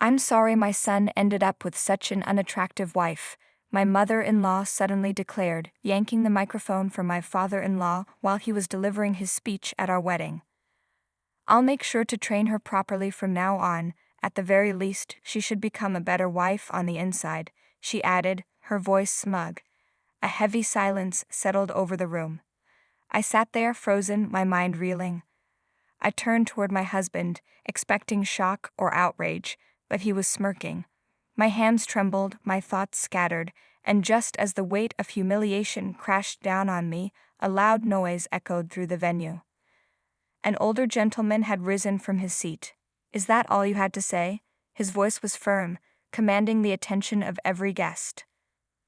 I'm sorry my son ended up with such an unattractive wife, my mother-in-law suddenly declared, yanking the microphone from my father-in-law while he was delivering his speech at our wedding. I'll make sure to train her properly from now on. At the very least, she should become a better wife on the inside, she added, her voice smug. A heavy silence settled over the room. I sat there frozen, my mind reeling. I turned toward my husband, expecting shock or outrage, but he was smirking. My hands trembled, my thoughts scattered, and just as the weight of humiliation crashed down on me, a loud noise echoed through the venue. An older gentleman had risen from his seat. "Is that all you had to say?" His voice was firm, commanding the attention of every guest.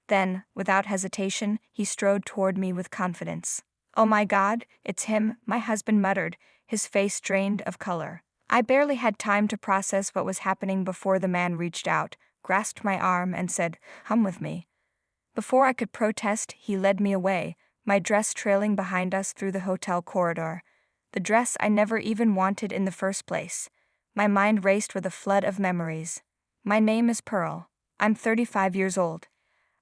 Then, without hesitation, he strode toward me with confidence. "Oh my God, it's him," my husband muttered, his face drained of color. I barely had time to process what was happening before the man reached out, grasped my arm, and said, "Come with me." Before I could protest, he led me away, my dress trailing behind us through the hotel corridor. The dress I never even wanted in the first place. My mind raced with a flood of memories. My name is Pearl. I'm 35 years old.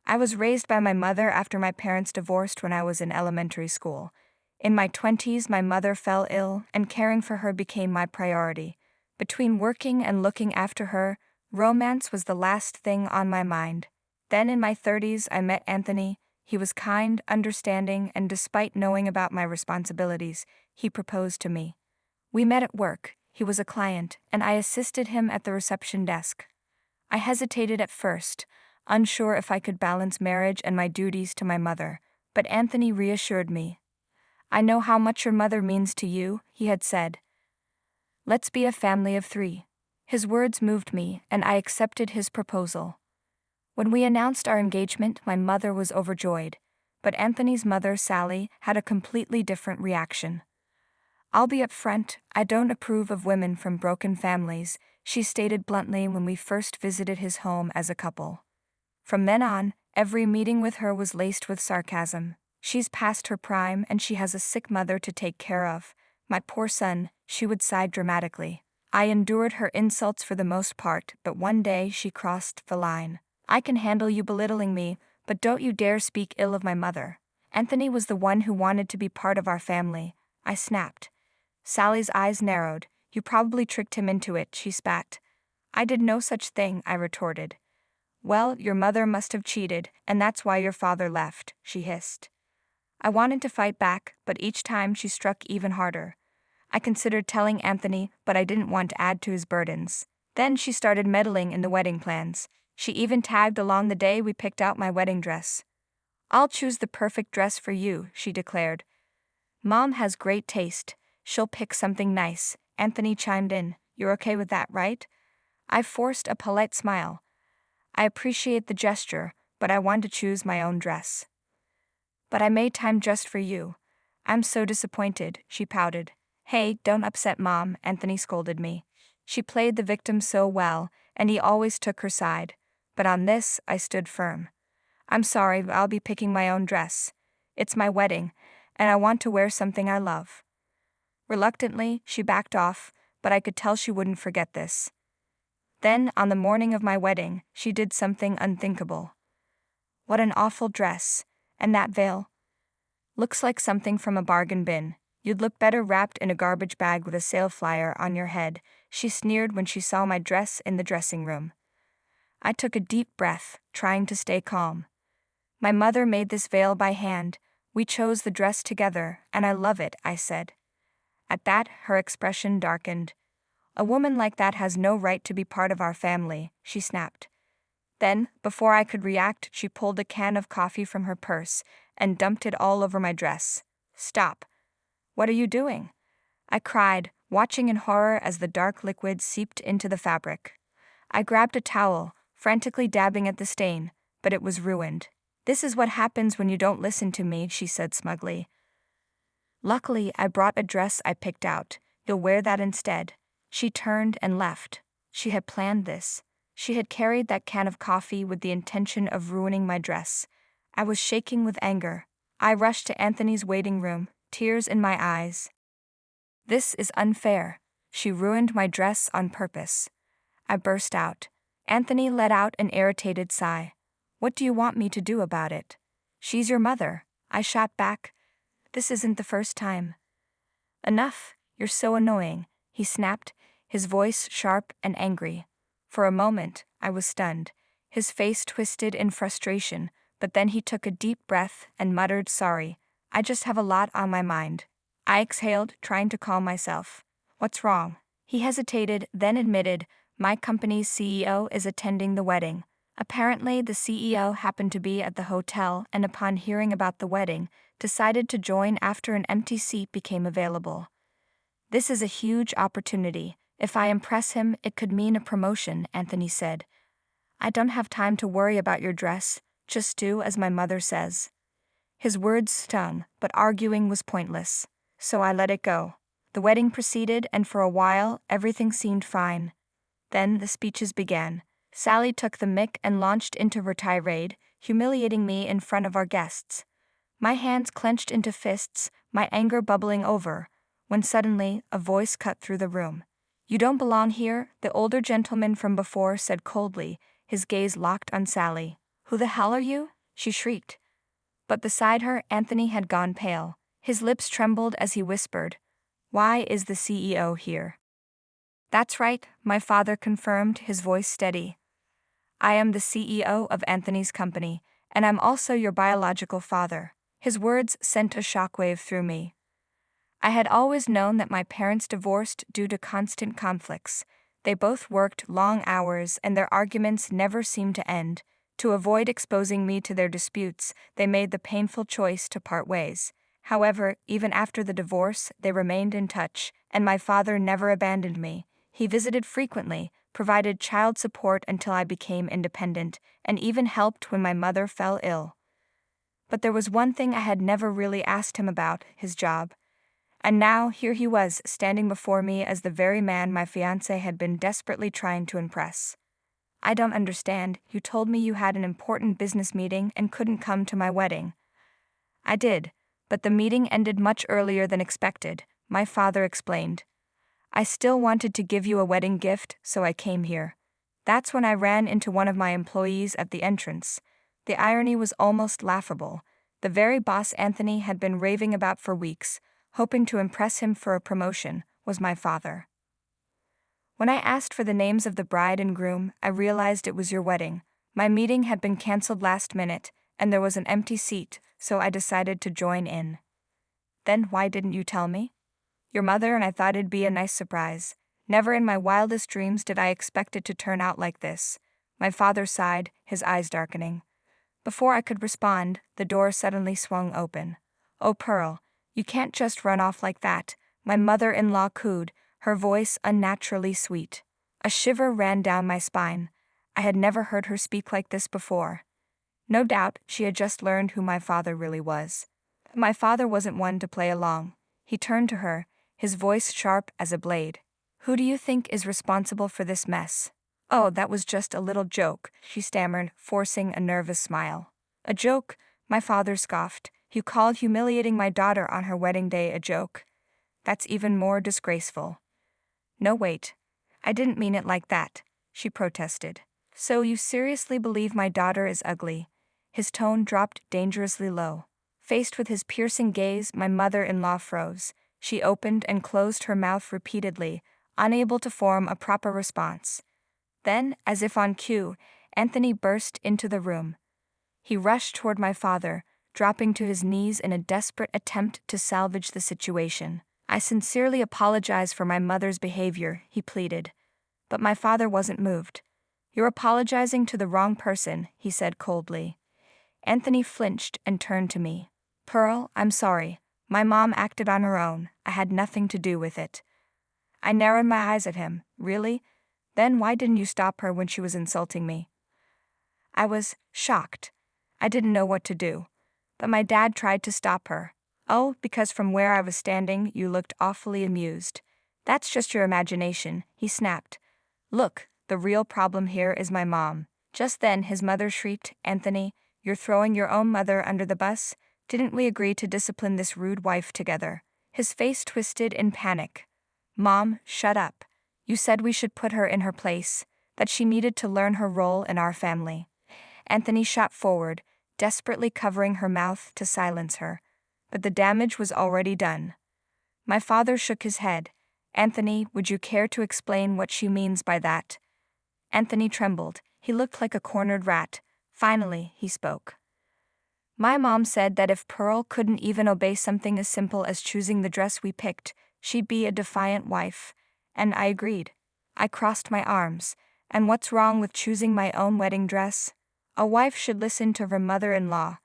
I was raised by my mother after my parents divorced when I was in elementary school. In my 20s, my mother fell ill, and caring for her became my priority. Between working and looking after her, romance was the last thing on my mind. Then in my 30s, I met Anthony. He was kind, understanding, and despite knowing about my responsibilities, he proposed to me. We met at work. He was a client, and I assisted him at the reception desk. I hesitated at first, unsure if I could balance marriage and my duties to my mother, but Anthony reassured me. "I know how much your mother means to you," he had said. "Let's be a family of 3. His words moved me, and I accepted his proposal. When we announced our engagement, my mother was overjoyed, but Anthony's mother, Sally, had a completely different reaction. "I'll be upfront, I don't approve of women from broken families," she stated bluntly when we first visited his home as a couple. From then on, every meeting with her was laced with sarcasm. "She's past her prime and she has a sick mother to take care of. My poor son," she would sigh dramatically. I endured her insults for the most part, but one day she crossed the line. "I can handle you belittling me, but don't you dare speak ill of my mother. Anthony was the one who wanted to be part of our family," I snapped. Sally's eyes narrowed. "You probably tricked him into it," she spat. "I did no such thing," I retorted. "Well, your mother must have cheated, and that's why your father left," she hissed. I wanted to fight back, but each time she struck even harder. I considered telling Anthony, but I didn't want to add to his burdens. Then she started meddling in the wedding plans. She even tagged along the day we picked out my wedding dress. "I'll choose the perfect dress for you," she declared. "Mom has great taste. She'll pick something nice," Anthony chimed in. "You're okay with that, right?" I forced a polite smile. I appreciate the gesture, but I want to choose my own dress. "But I made time just for you. I'm so disappointed," she pouted. "Hey, don't upset Mom," Anthony scolded me. She played the victim so well, and he always took her side. But on this, I stood firm. "I'm sorry, but I'll be picking my own dress. It's my wedding, and I want to wear something I love." Reluctantly, she backed off, but I could tell she wouldn't forget this. Then, on the morning of my wedding, she did something unthinkable. "What an awful dress. And that veil. Looks like something from a bargain bin. You'd look better wrapped in a garbage bag with a sale flyer on your head," she sneered when she saw my dress in the dressing room. I took a deep breath, trying to stay calm. "My mother made this veil by hand. We chose the dress together, and I love it," I said. At that, her expression darkened. "A woman like that has no right to be part of our family," she snapped. Then, before I could react, she pulled a can of coffee from her purse and dumped it all over my dress. "Stop. What are you doing?" I cried, watching in horror as the dark liquid seeped into the fabric. I grabbed a towel, frantically dabbing at the stain, but it was ruined. "This is what happens when you don't listen to me," she said smugly. "Luckily, I brought a dress I picked out. You'll wear that instead." She turned and left. She had planned this. She had carried that can of coffee with the intention of ruining my dress. I was shaking with anger. I rushed to Anthony's waiting room, tears in my eyes. "This is unfair. She ruined my dress on purpose." I burst out. Anthony let out an irritated sigh. What do you want me to do about it? She's your mother, I shot back. This isn't the first time. Enough, you're so annoying, he snapped, his voice sharp and angry. For a moment, I was stunned. His face twisted in frustration, but then he took a deep breath and muttered, sorry, I just have a lot on my mind. I exhaled, trying to calm myself. What's wrong? He hesitated, then admitted, my company's CEO is attending the wedding. Apparently, the CEO happened to be at the hotel and upon hearing about the wedding, decided to join after an empty seat became available. This is a huge opportunity. If I impress him, it could mean a promotion, Anthony said. I don't have time to worry about your dress, just do as my mother says. His words stung, but arguing was pointless. So I let it go. The wedding proceeded, and for a while, everything seemed fine. Then the speeches began. Sally took the mic and launched into her tirade, humiliating me in front of our guests. My hands clenched into fists, my anger bubbling over, when suddenly a voice cut through the room. You don't belong here, the older gentleman from before said coldly, his gaze locked on Sally. Who the hell are you? She shrieked. But beside her, Anthony had gone pale. His lips trembled as he whispered, Why is the CEO here? That's right, my father confirmed, his voice steady. I am the CEO of Anthony's company, and I'm also your biological father. His words sent a shockwave through me. I had always known that my parents divorced due to constant conflicts. They both worked long hours and their arguments never seemed to end. To avoid exposing me to their disputes, they made the painful choice to part ways. However, even after the divorce, they remained in touch, and my father never abandoned me. He visited frequently, provided child support until I became independent, and even helped when my mother fell ill. But there was one thing I had never really asked him about, his job. And now here he was, standing before me as the very man my fiancé had been desperately trying to impress. I don't understand, you told me you had an important business meeting and couldn't come to my wedding. I did, but the meeting ended much earlier than expected, my father explained. I still wanted to give you a wedding gift, so I came here. That's when I ran into one of my employees at the entrance. The irony was almost laughable. The very boss Anthony had been raving about for weeks, hoping to impress him for a promotion, was my father. When I asked for the names of the bride and groom, I realized it was your wedding. My meeting had been canceled last minute, and there was an empty seat, so I decided to join in. Then why didn't you tell me? Your mother and I thought it'd be a nice surprise. Never in my wildest dreams did I expect it to turn out like this. My father sighed, his eyes darkening. Before I could respond, the door suddenly swung open. Oh, Pearl, you can't just run off like that, my mother-in-law cooed, her voice unnaturally sweet. A shiver ran down my spine. I had never heard her speak like this before. No doubt, she had just learned who my father really was. My father wasn't one to play along. He turned to her, his voice sharp as a blade. Who do you think is responsible for this mess? Oh, that was just a little joke, she stammered, forcing a nervous smile. A joke? My father scoffed. You called humiliating my daughter on her wedding day a joke? That's even more disgraceful. No, wait. I didn't mean it like that, she protested. So you seriously believe my daughter is ugly? His tone dropped dangerously low. Faced with his piercing gaze, my mother-in-law froze. She opened and closed her mouth repeatedly, unable to form a proper response. Then, as if on cue, Anthony burst into the room. He rushed toward my father, dropping to his knees in a desperate attempt to salvage the situation. I sincerely apologize for my mother's behavior, he pleaded. But my father wasn't moved. You're apologizing to the wrong person, he said coldly. Anthony flinched and turned to me. Pearl, I'm sorry. My mom acted on her own. I had nothing to do with it. I narrowed my eyes at him. Really? Then why didn't you stop her when she was insulting me? I was shocked. I didn't know what to do. But my dad tried to stop her. Oh, because from where I was standing, you looked awfully amused. That's just your imagination, he snapped. Look, the real problem here is my mom. Just then his mother shrieked, Anthony, you're throwing your own mother under the bus? Didn't we agree to discipline this rude wife together? His face twisted in panic. Mom, shut up. You said we should put her in her place. that she needed to learn her role in our family. Anthony shot forward, desperately covering her mouth to silence her. But the damage was already done. My father shook his head. "Anthony, would you care to explain what she means by that?" Anthony trembled. He looked like a cornered rat. Finally, he spoke. "My mom said that if Pearl couldn't even obey something as simple as choosing the dress we picked, she'd be a defiant wife." And I agreed. I crossed my arms. And what's wrong with choosing my own wedding dress? A wife should listen to her mother-in-law.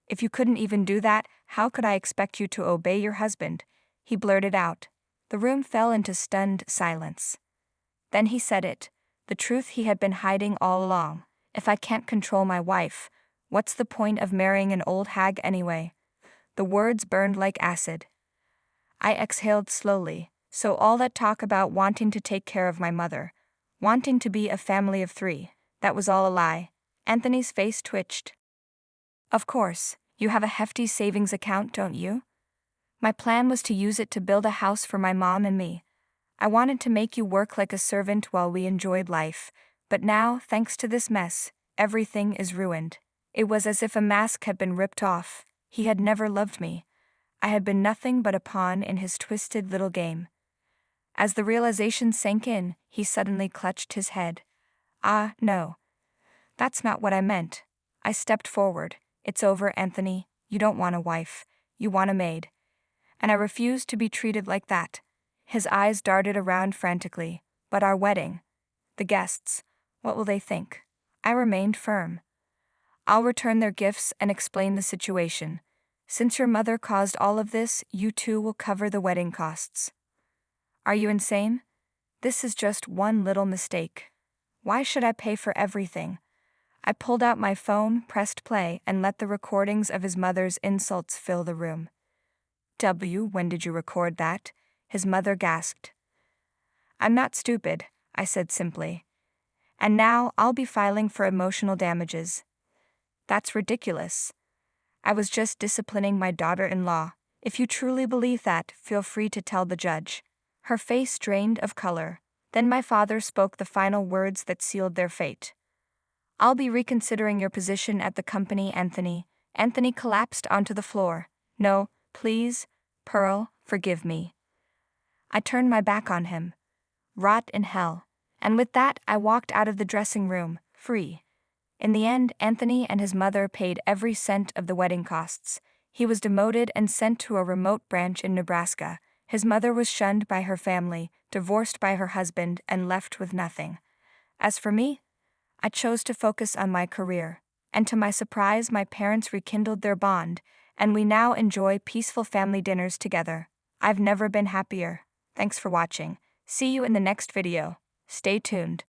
If you couldn't even do that, how could I expect you to obey your husband? He blurted out. The room fell into stunned silence. Then he said it, the truth he had been hiding all along. If I can't control my wife, what's the point of marrying an old hag anyway? The words burned like acid. I exhaled slowly. So all that talk about wanting to take care of my mother, wanting to be a family of 3, that was all a lie. Anthony's face twitched. Of course, you have a hefty savings account, don't you? My plan was to use it to build a house for my mom and me. I wanted to make you work like a servant while we enjoyed life, but now, thanks to this mess, everything is ruined. It was as if a mask had been ripped off. He had never loved me. I had been nothing but a pawn in his twisted little game. As the realization sank in, he suddenly clutched his head. "Ah, no. That's not what I meant." I stepped forward. "It's over, Anthony. You don't want a wife. You want a maid. And I refuse to be treated like that." His eyes darted around frantically. "But our wedding? The guests? What will they think?" I remained firm. "I'll return their gifts and explain the situation. Since your mother caused all of this, you too will cover the wedding costs." "Are you insane? This is just one little mistake. Why should I pay for everything?" I pulled out my phone, pressed play, and let the recordings of his mother's insults fill the room. When did you record that?" his mother gasped. "I'm not stupid," I said simply. "And now I'll be filing for emotional damages." "That's ridiculous. I was just disciplining my daughter-in-law. If you truly believe that, feel free to tell the judge." Her face drained of color. Then my father spoke the final words that sealed their fate. "I'll be reconsidering your position at the company, Anthony." Anthony collapsed onto the floor. "No, please, Pearl, forgive me." I turned my back on him. Rot in hell. And with that, I walked out of the dressing room, free. In the end, Anthony and his mother paid every cent of the wedding costs. He was demoted and sent to a remote branch in Nebraska. His mother was shunned by her family, divorced by her husband, and left with nothing. As for me, I chose to focus on my career. And to my surprise, my parents rekindled their bond, and we now enjoy peaceful family dinners together. I've never been happier. Thanks for watching. See you in the next video. Stay tuned.